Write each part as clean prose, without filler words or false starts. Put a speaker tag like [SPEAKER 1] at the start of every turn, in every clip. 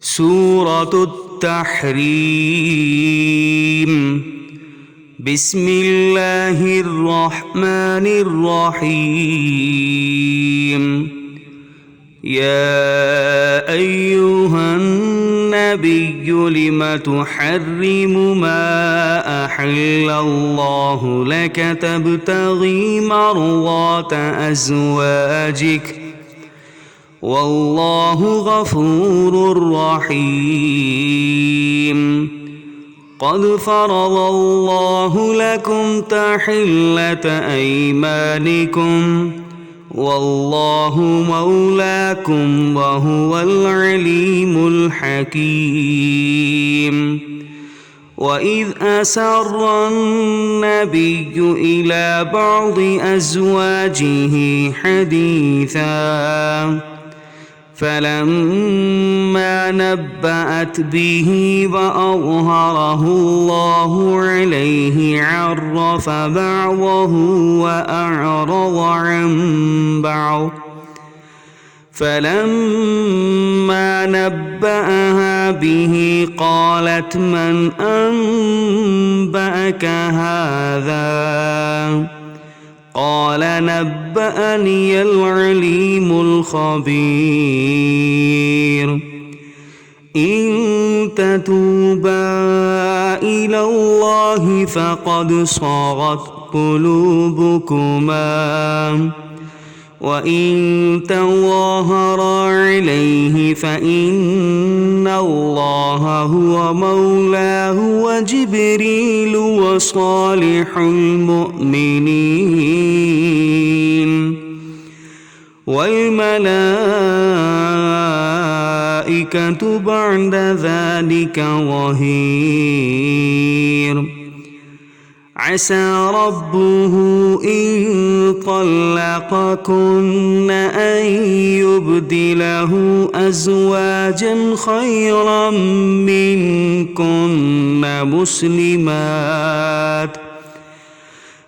[SPEAKER 1] سورة التحريم. بسم الله الرحمن الرحيم. يا أيها النبي لم تحرم ما أحل الله لك تبتغي مرضات أزواجك والله غفور رحيم. قد فرض الله لكم تحلة أيمانكم والله مولاكم وهو العليم الحكيم. وإذ أسر النبي إلى بعض أزواجه حديثا فلما نبأت به وأظهره الله عليه عرف بعضه وأعرض عن بعض فلما نبأها به قالت من أنبأك هذا قال نبأني العليم الخبير. إن تتوبا إلى الله فقد صغت قلوبكما وإن تظاهرا عليه فإن الله هو مولاه وجبريل وصالح المؤمنين والملائكة بعد ذلك ظهير. عسى ربه إن طلقكن أن يبدله أزواجا خيرا منكن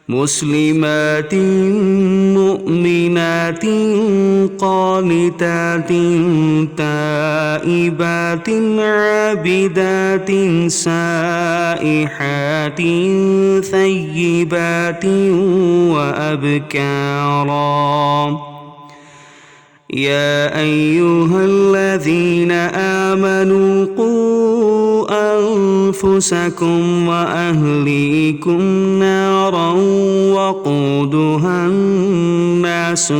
[SPEAKER 1] مسلمات مؤمنات قانتات تائبات عابدات سائحات ثيبات وأبكارا. يا أيها الذين آمنوا قوا أنفسكم وأهليكم نارا وقودها الناس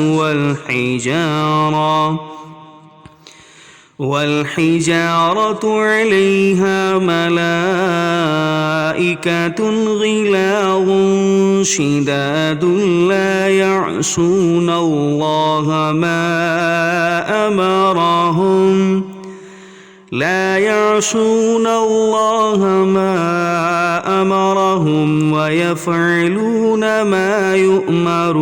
[SPEAKER 1] والحجارة عليها ملائكة غلاظ شداد لا يعصون الله ما أمرهم ويفعلون ما يؤمرون.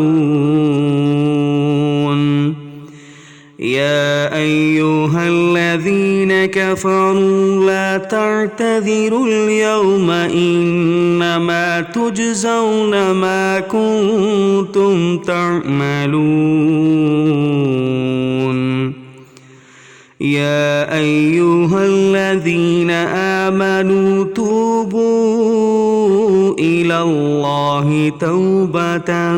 [SPEAKER 1] يا أيها الذين كفروا لا تعتذروا اليوم إنما تجزون ما كنتم تعملون. يا أيها الذين آمنوا توبوا إلى الله توبة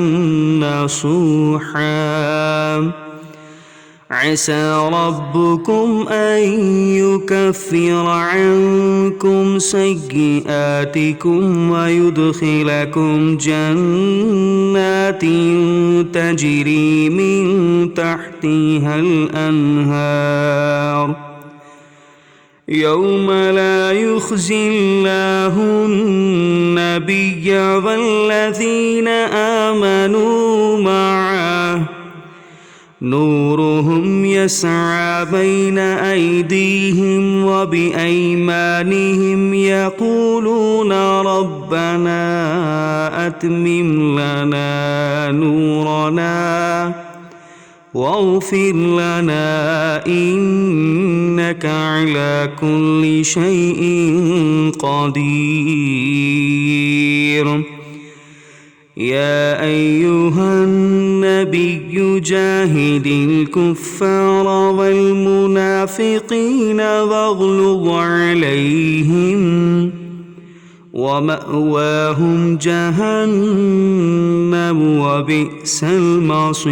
[SPEAKER 1] نصوحا. عسى ربكم أن يكفر عنكم سيئاتكم ويدخلكم جنات تجري من تحتها الأنهار يوم لا يخزي الله النبي والذين آمنوا معه نورهم يسعى بين أيديهم وبأيمانهم يقولون ربنا أتمم لنا نورنا واغفر لنا إنك على كل شيء قدير. يا أيها النبي النبي جاهد الكفار والمنافقين واغلظ عليهم ومأواهم جهنم وبئس المصير.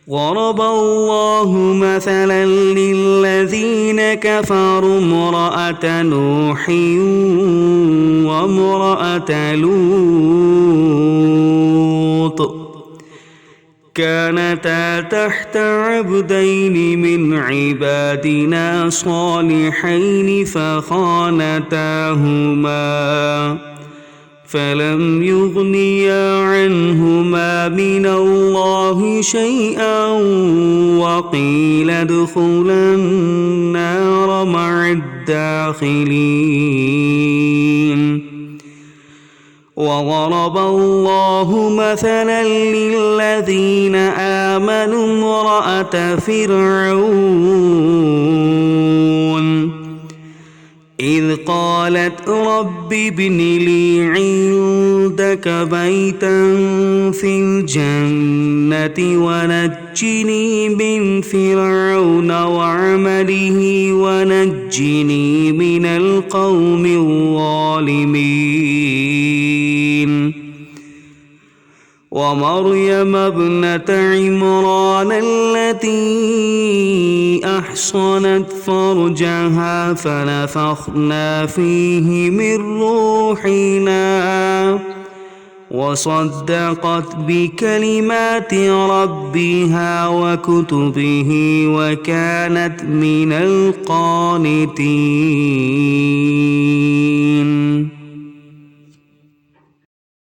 [SPEAKER 1] ضرب الله مثلا للذين كفروا امرأة نوح وامرأة لوط كانتا تحت عبدين من عبادنا صالحين فخانتاهما فلم يغنيا عنهما من الله شيئا وقيل ادخلا النار مع الداخلين. وضرب الله مثلا للذين آمنوا امرأة فرعون إذ قالت رب ابن لي عندك بيتا في الجنة ونجني من فرعون وعمله ونجني من القوم الظالمين. ومريم ابنة عمران التي أحصنت فرجها فنفخنا فيه من روحنا وصدقت بكلمات ربها وكتبه وكانت من القانتين.